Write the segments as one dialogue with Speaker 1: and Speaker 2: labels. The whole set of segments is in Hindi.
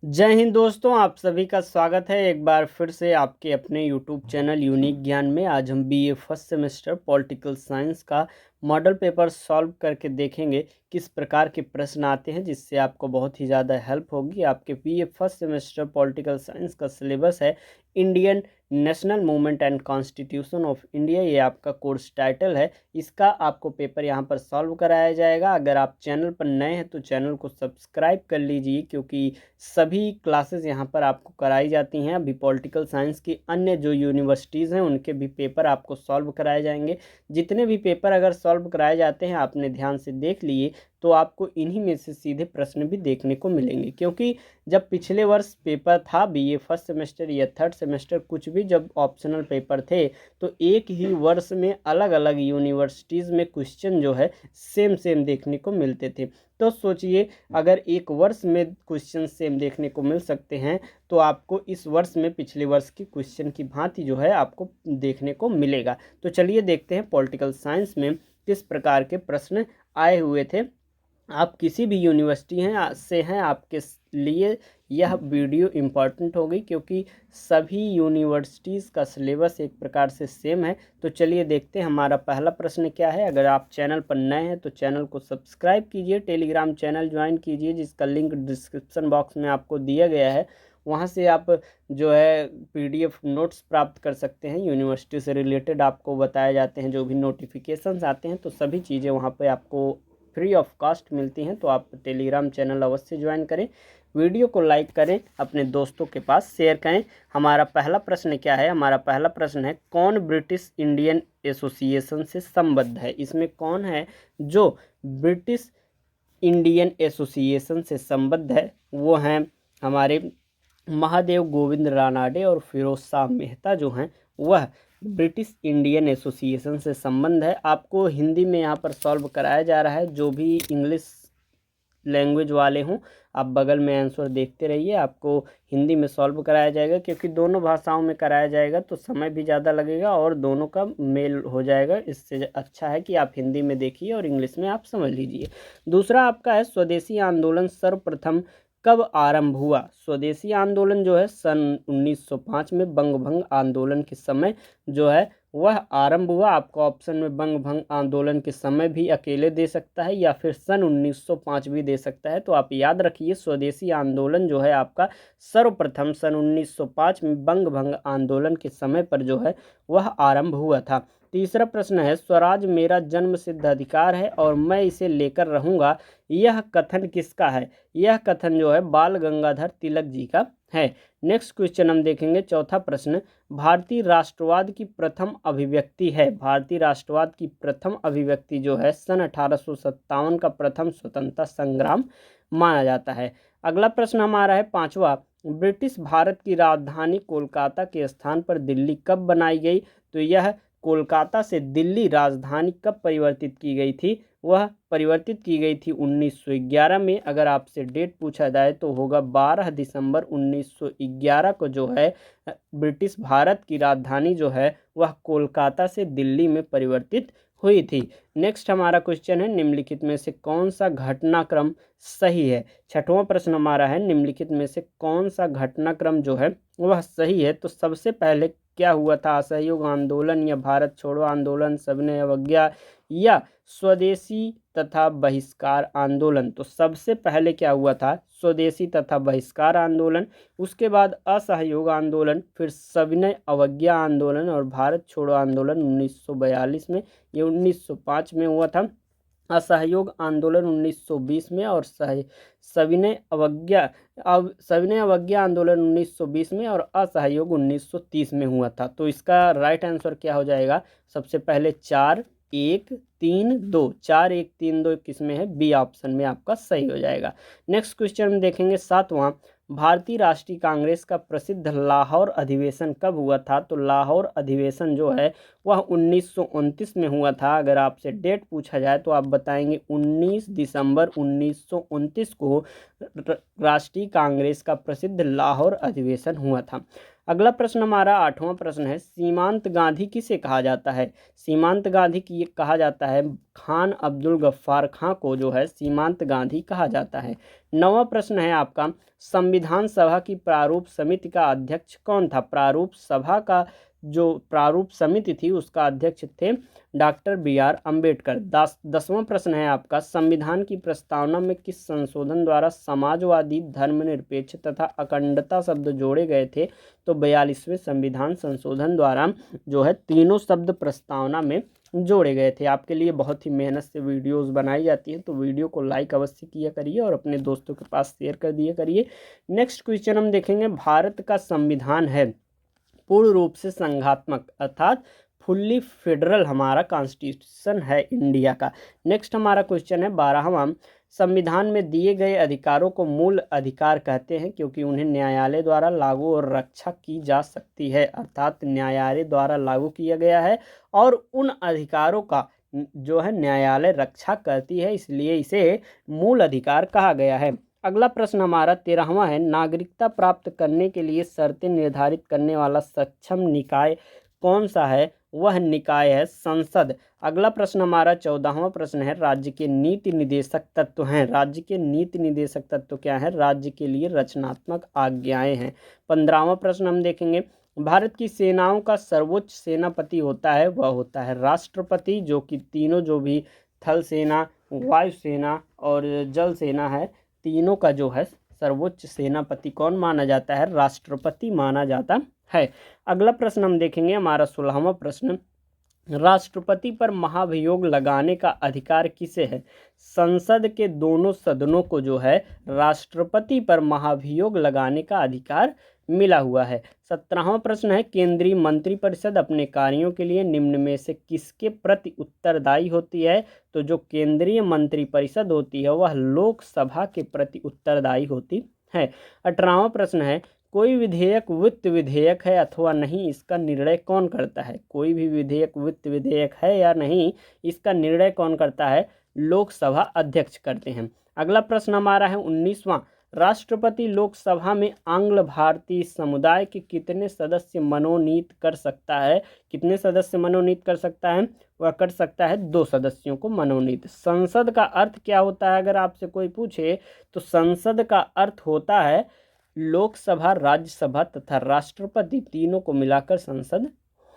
Speaker 1: जय हिंद दोस्तों, आप सभी का स्वागत है एक बार फिर से आपके अपने यूट्यूब चैनल यूनिक ज्ञान में। आज हम BA first semester political science का मॉडल पेपर सॉल्व करके देखेंगे किस प्रकार के प्रश्न आते हैं, जिससे आपको बहुत ही ज़्यादा हेल्प होगी। आपके BA first semester political science का सिलेबस है Indian national movement and constitution of India, ये आपका कोर्स टाइटल है। इसका आपको पेपर यहाँ पर सॉल्व कराया जाएगा। अगर आप चैनल पर नए हैं तो चैनल को सब्सक्राइब कर लीजिए, क्योंकि सभी क्लासेस यहाँ पर आपको कराई जाती हैं। अभी पॉलिटिकल साइंस की अन्य जो यूनिवर्सिटीज़ हैं उनके भी पेपर आपको सॉल्व कराए जाएंगे। जितने भी पेपर अगर सॉल्व कराए जाते हैं आपने ध्यान से देख लिए तो आपको इन्हीं में से सीधे प्रश्न भी देखने को मिलेंगे, क्योंकि जब पिछले वर्ष पेपर था बीए फर्स्ट सेमेस्टर या थर्ड सेमेस्टर, कुछ भी जब ऑप्शनल पेपर थे तो एक ही वर्ष में अलग अलग यूनिवर्सिटीज़ में क्वेश्चन जो है सेम सेम देखने को मिलते थे। तो सोचिए, अगर एक वर्ष में क्वेश्चन सेम देखने को मिल सकते हैं तो आपको इस वर्ष में पिछले वर्ष की क्वेश्चन की भांति जो है आपको देखने को मिलेगा। तो चलिए देखते हैं पॉलिटिकल साइंस में किस प्रकार के प्रश्न आए हुए थे। आप किसी भी यूनिवर्सिटी हैं से हैं, आपके लिए यह वीडियो इम्पॉर्टेंट होगी, क्योंकि सभी यूनिवर्सिटीज़ का सिलेबस एक प्रकार से सेम है। तो चलिए देखते हैं हमारा पहला प्रश्न क्या है। अगर आप चैनल पर नए हैं तो चैनल को सब्सक्राइब कीजिए, टेलीग्राम चैनल ज्वाइन कीजिए जिसका लिंक डिस्क्रिप्शन बॉक्स में आपको दिया गया है। वहाँ से आप जो है पीडीएफ नोट्स प्राप्त कर सकते हैं। यूनिवर्सिटी से रिलेटेड आपको बताए जाते हैं, जो भी नोटिफिकेशंस आते हैं तो सभी चीज़ें वहाँ पर आपको फ्री ऑफ कॉस्ट मिलती हैं। तो आप टेलीग्राम चैनल अवश्य ज्वाइन करें, वीडियो को लाइक करें, अपने दोस्तों के पास शेयर करें। हमारा पहला प्रश्न क्या है? हमारा पहला प्रश्न है, कौन ब्रिटिश इंडियन एसोसिएशन से संबद्ध है? इसमें कौन है जो ब्रिटिश इंडियन एसोसिएशन से संबद्ध है? वो हैं हमारे महादेव गोविंद रानाडे और फिरोज शाह मेहता जो हैं वह ब्रिटिश इंडियन एसोसिएशन से संबंध है। आपको हिंदी में यहाँ पर सॉल्व कराया जा रहा है। जो भी इंग्लिश लैंग्वेज वाले हों आप बगल में आंसर देखते रहिए, आपको हिंदी में सॉल्व कराया जाएगा, क्योंकि दोनों भाषाओं में कराया जाएगा तो समय भी ज़्यादा लगेगा और दोनों का मेल हो जाएगा। इससे अच्छा है कि आप हिंदी में देखिए और इंग्लिश में आप समझ लीजिए। दूसरा आपका है, स्वदेशी आंदोलन सर्वप्रथम कब आरंभ हुआ? स्वदेशी आंदोलन जो है सन 1905 में बंग भंग आंदोलन के समय जो है वह आरंभ हुआ। आपको ऑप्शन में बंग भंग आंदोलन के समय भी अकेले दे सकता है या फिर सन 1905 भी दे सकता है। तो आप याद रखिए, स्वदेशी आंदोलन जो है आपका सर्वप्रथम सन 1905 में बंग भंग आंदोलन के समय पर जो है वह आरंभ हुआ था। तीसरा प्रश्न है, स्वराज मेरा जन्म सिद्ध अधिकार है और मैं इसे लेकर रहूंगा, यह कथन किसका है? यह कथन जो है बाल गंगाधर तिलक जी का है। नेक्स्ट क्वेश्चन हम देखेंगे, चौथा प्रश्न, भारतीय राष्ट्रवाद की प्रथम अभिव्यक्ति है। भारतीय राष्ट्रवाद की प्रथम अभिव्यक्ति जो है सन 1857 का प्रथम स्वतंत्रता संग्राम माना जाता है। अगला प्रश्न हमारा है पांचवा, ब्रिटिश भारत की राजधानी कोलकाता के स्थान पर दिल्ली कब बनाई गई? तो यह कोलकाता से दिल्ली राजधानी कब परिवर्तित की गई थी? वह परिवर्तित की गई थी 1911 में। अगर आपसे डेट पूछा जाए तो होगा 12 दिसंबर 1911 को जो है ब्रिटिश भारत की राजधानी जो है वह कोलकाता से दिल्ली में परिवर्तित हुई थी। नेक्स्ट हमारा क्वेश्चन है, निम्नलिखित में से कौन सा घटनाक्रम सही है? छठवां प्रश्न हमारा है, निम्नलिखित में से कौन सा घटनाक्रम जो है वह सही है? तो सबसे पहले क्या हुआ था? असहयोग आंदोलन या भारत छोड़ो आंदोलन, सविनय अवज्ञा या स्वदेशी तथा बहिष्कार आंदोलन? तो सबसे पहले क्या हुआ था? स्वदेशी तथा बहिष्कार आंदोलन, उसके बाद असहयोग आंदोलन, फिर सविनय अवज्ञा आंदोलन और भारत छोड़ो आंदोलन 1942 में। ये 1905 में हुआ था। असहयोग आंदोलन 1920 में और सविनय अवज्ञा आंदोलन 1920 में और असहयोग 1930 में हुआ था। तो इसका राइट आंसर क्या हो जाएगा? सबसे पहले 4 1 3 2, 4 1 3 2 किसमें है? बी ऑप्शन में आपका सही हो जाएगा। नेक्स्ट क्वेश्चन में देखेंगे सातवां, भारतीय राष्ट्रीय कांग्रेस का प्रसिद्ध लाहौर अधिवेशन कब हुआ था? तो लाहौर अधिवेशन जो है वह 1929 में हुआ था। अगर आपसे डेट पूछा जाए तो आप बताएंगे 19 दिसंबर 1929 को राष्ट्रीय कांग्रेस का प्रसिद्ध लाहौर अधिवेशन हुआ था। अगला प्रश्न हमारा 8वां प्रश्न है, सीमांत गांधी किसे कहा जाता है? सीमांत गांधी की कहा जाता है खान अब्दुल गफ्फार खां को जो है सीमांत गांधी कहा जाता है। 9वां प्रश्न है आपका, संविधान सभा की प्रारूप समिति का अध्यक्ष कौन था? प्रारूप सभा का जो प्रारूप समिति थी उसका अध्यक्ष थे डॉक्टर बी.आर. अम्बेडकर। 10वां प्रश्न है आपका, संविधान की प्रस्तावना में किस संशोधन द्वारा समाजवादी, धर्मनिरपेक्ष तथा अखंडता शब्द जोड़े गए थे? तो 42वें संविधान संशोधन द्वारा जो है तीनों शब्द प्रस्तावना में जोड़े गए थे। आपके लिए बहुत ही मेहनत से वीडियोस बनाई जाती है, तो वीडियो को लाइक अवश्य किया करिए और अपने दोस्तों के पास शेयर कर दिया करिए। नेक्स्ट क्वेश्चन हम देखेंगे, भारत का संविधान है पूर्ण रूप से संघात्मक अर्थात फुल्ली फेडरल हमारा कॉन्स्टिट्यूशन है इंडिया का। नेक्स्ट हमारा क्वेश्चन है 12वां, संविधान में दिए गए अधिकारों को मूल अधिकार कहते हैं क्योंकि उन्हें न्यायालय द्वारा लागू और रक्षा की जा सकती है, अर्थात न्यायालय द्वारा लागू किया गया है और उन अधिकारों का जो है न्यायालय रक्षा करती है, इसलिए इसे मूल अधिकार कहा गया है। अगला प्रश्न हमारा 13वां है, नागरिकता प्राप्त करने के लिए शर्तें निर्धारित करने वाला सक्षम निकाय कौन सा है? वह निकाय है संसद। अगला प्रश्न हमारा 14वां प्रश्न है, राज्य के नीति निर्देशक तत्व हैं। राज्य के नीति निर्देशक तत्व क्या है? राज्य के लिए रचनात्मक आज्ञाएं हैं। 15वां प्रश्न हम देखेंगे, भारत की सेनाओं का सर्वोच्च सेनापति होता है, वह होता है राष्ट्रपति, जो कि तीनों जो भी थल सेना, वायुसेना और जल सेना है, तीनों का जो है सर्वोच्च सेनापति कौन माना जाता है? राष्ट्रपति माना जाता है। अगला प्रश्न हम देखेंगे हमारा 16वां प्रश्न, राष्ट्रपति पर महाभियोग लगाने का अधिकार किसे है? संसद के दोनों सदनों को जो है राष्ट्रपति पर महाभियोग लगाने का अधिकार मिला हुआ है। 17वां प्रश्न है, केंद्रीय मंत्रिपरिषद अपने कार्यों के लिए निम्न में से किसके प्रति उत्तरदायी होती है? तो जो केंद्रीय मंत्रिपरिषद होती है वह लोकसभा के प्रति उत्तरदायी होती है। 18वां प्रश्न है, कोई विधेयक वित्त विधेयक है अथवा नहीं, इसका निर्णय कौन करता है? कोई भी विधेयक वित्त विधेयक है या नहीं, इसका निर्णय कौन करता है? लोकसभा अध्यक्ष करते हैं। अगला प्रश्न हमारा है 19वां, राष्ट्रपति लोकसभा में आंग्ल भारतीय समुदाय के कितने सदस्य मनोनीत कर सकता है? कितने सदस्य मनोनीत कर सकता है? वह कर सकता है 2 सदस्यों को मनोनीत। संसद का अर्थ क्या होता है? अगर आपसे कोई पूछे तो संसद का अर्थ होता है लोकसभा, राज्यसभा तथा राष्ट्रपति, तीनों को मिलाकर संसद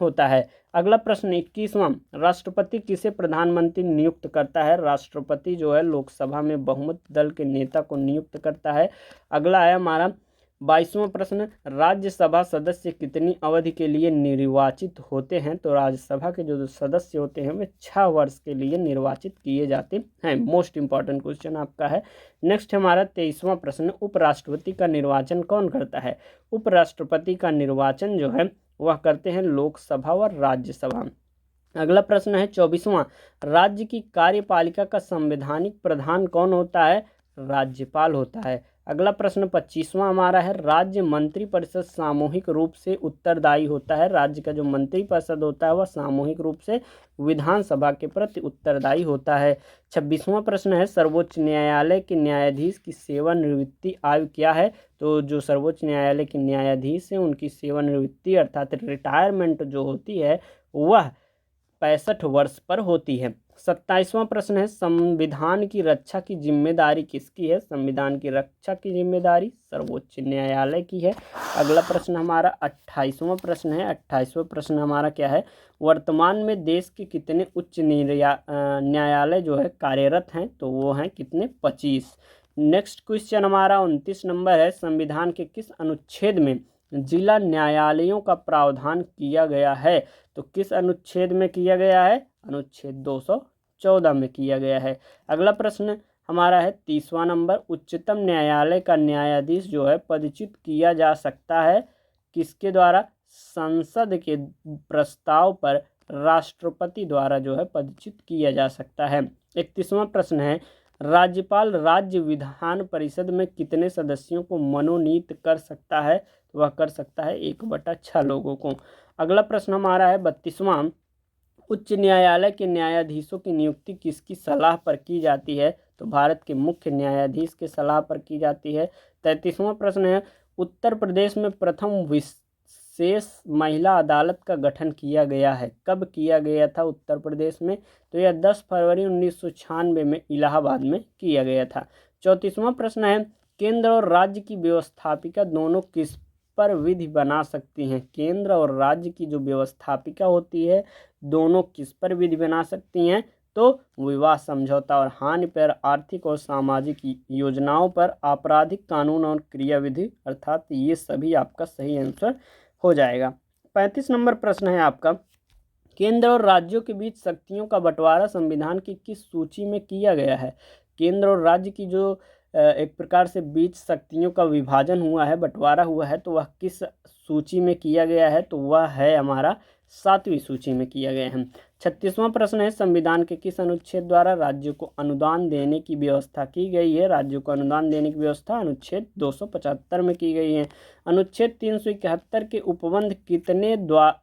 Speaker 1: होता है। अगला प्रश्न 21वां, राष्ट्रपति किसे प्रधानमंत्री नियुक्त करता है? राष्ट्रपति जो है लोकसभा में बहुमत दल के नेता को नियुक्त करता है। अगला है हमारा 22वां प्रश्न, राज्यसभा सदस्य कितनी अवधि के लिए निर्वाचित होते हैं? तो राज्यसभा के जो सदस्य होते हैं वे 6 वर्ष के लिए निर्वाचित किए जाते हैं। मोस्ट इंपॉर्टेंट क्वेश्चन आपका है। नेक्स्ट हमारा 23वां प्रश्न, उपराष्ट्रपति का निर्वाचन कौन करता है? उपराष्ट्रपति का निर्वाचन जो है वह करते हैं लोकसभा और राज्यसभा। अगला प्रश्न है 24वां, राज्य की कार्यपालिका का संवैधानिक प्रधान कौन होता है? राज्यपाल होता है। अगला प्रश्न 25वां हमारा है, राज्य मंत्रिपरिषद सामूहिक रूप से उत्तरदायी होता है। राज्य का जो मंत्रिपरिषद होता है वह सामूहिक रूप से विधानसभा के प्रति उत्तरदायी होता है। 26वां प्रश्न है, सर्वोच्च न्यायालय के न्यायाधीश की सेवानिवृत्ति आयु क्या है? तो जो सर्वोच्च न्यायालय के न्यायाधीश हैं उनकी सेवानिवृत्ति अर्थात रिटायरमेंट जो होती है वह 65 वर्ष पर होती है। 27वां प्रश्न है, संविधान की रक्षा की जिम्मेदारी किसकी है? संविधान की रक्षा की जिम्मेदारी सर्वोच्च न्यायालय की है। अगला प्रश्न हमारा 28वां प्रश्न है। 28वां प्रश्न हमारा क्या है, वर्तमान में देश के कितने उच्च न्यायालय जो है कार्यरत हैं? तो वो हैं कितने? 25। नेक्स्ट क्वेश्चन हमारा 29 नंबर है, संविधान के किस अनुच्छेद में जिला न्यायालयों का प्रावधान किया गया है? तो किस अनुच्छेद में किया गया है? अनुच्छेद 214 में किया गया है। अगला प्रश्न हमारा है 30वां नंबर, उच्चतम न्यायालय का न्यायाधीश जो है पदच्युत किया जा सकता है किसके द्वारा? संसद के प्रस्ताव पर राष्ट्रपति द्वारा जो है पदच्युत किया जा सकता है। 31वां प्रश्न है, राज्यपाल राज्य विधान परिषद में कितने सदस्यों को मनोनीत कर सकता है? तो वह कर सकता है 1/6 लोगों को। अगला प्रश्न हमारा है 32वां, उच्च न्यायालय के न्यायाधीशों की नियुक्ति किसकी सलाह पर की जाती है? तो भारत के मुख्य न्यायाधीश के सलाह पर की जाती है। 33वां प्रश्न है, उत्तर प्रदेश में प्रथम विशेष महिला अदालत का गठन किया गया है? कब किया गया था उत्तर प्रदेश में? तो यह 10 फरवरी 1996 में इलाहाबाद में किया गया था। 34वां प्रश्न है, केंद्र और राज्य की व्यवस्थापिका दोनों किस पर विधि बना सकती हैं? केंद्र और राज्य की जो व्यवस्थापिका होती है दोनों किस पर विधि बना सकती हैं? तो विवाह समझौता और हानि पर, आर्थिक और सामाजिक योजनाओं पर, आपराधिक कानून और क्रियाविधि, अर्थात ये सभी आपका सही आंसर हो जाएगा। 35 नंबर प्रश्न है आपका, केंद्र और राज्यों के बीच शक्तियों का बंटवारा संविधान की किस सूची में किया गया है? केंद्र और राज्य की जो एक प्रकार से बीच शक्तियों का विभाजन हुआ है, बंटवारा हुआ है, तो वह किस सूची में किया गया है? तो वह है हमारा 7वीं सूची में किया गया है। 36वां प्रश्न है, संविधान के किस अनुच्छेद द्वारा राज्यों को अनुदान देने की व्यवस्था की गई है? राज्यों को अनुदान देने की व्यवस्था अनुच्छेद 275 में की गई है। अनुच्छेद 371 के उपबंध कितने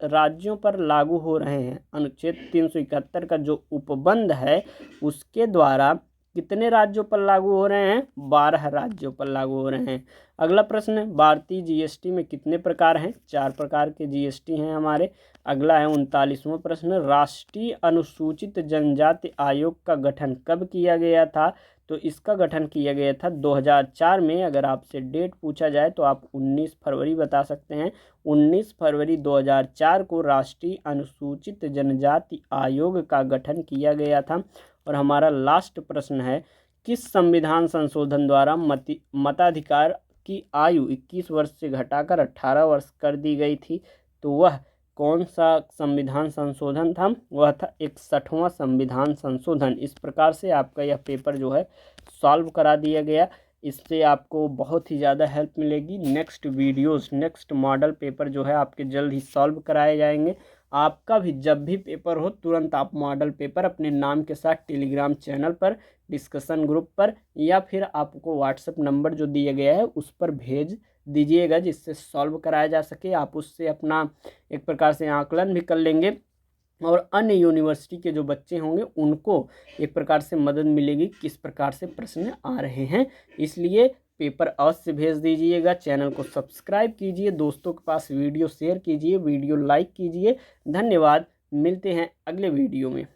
Speaker 1: राज्यों पर लागू हो रहे हैं? अनुच्छेद 371 का जो उपबंध है उसके द्वारा कितने राज्यों पर लागू हो रहे हैं? 12 राज्यों पर लागू हो रहे हैं। अगला प्रश्न है, भारतीय जीएसटी में कितने प्रकार हैं? 4 प्रकार के जीएसटी हैं हमारे। अगला है 39वां प्रश्न, राष्ट्रीय अनुसूचित जनजाति आयोग का गठन कब किया गया था? तो इसका गठन किया गया था 2004 में। अगर आपसे डेट पूछा जाए तो आप 19 फरवरी बता सकते हैं। 19 फरवरी 2004 को राष्ट्रीय अनुसूचित जनजाति आयोग का गठन किया गया था। और हमारा लास्ट प्रश्न है, किस संविधान संशोधन द्वारा मताधिकार की आयु 21 वर्ष से घटाकर 18 वर्ष कर दी गई थी? तो वह कौन सा संविधान संशोधन था? वह था 61वां संविधान संशोधन। इस प्रकार से आपका यह पेपर जो है सॉल्व करा दिया गया। इससे आपको बहुत ही ज़्यादा हेल्प मिलेगी। Next videos, next model paper जो है आपके जल्द ही सॉल्व कराए जाएंगे। आपका भी जब भी पेपर हो तुरंत आप मॉडल पेपर अपने नाम के साथ टेलीग्राम चैनल पर, डिस्कशन ग्रुप पर, या फिर आपको व्हाट्सएप नंबर जो दिया गया है उस पर भेज दीजिएगा, जिससे सॉल्व कराया जा सके। आप उससे अपना एक प्रकार से आकलन भी कर लेंगे और अन्य यूनिवर्सिटी के जो बच्चे होंगे उनको एक प्रकार से मदद मिलेगी किस प्रकार से प्रश्न आ रहे हैं। इसलिए पेपर अवश्य भेज दीजिएगा। चैनल को सब्सक्राइब कीजिए, दोस्तों के पास वीडियो शेयर कीजिए, वीडियो लाइक कीजिए। धन्यवाद, मिलते हैं अगले वीडियो में।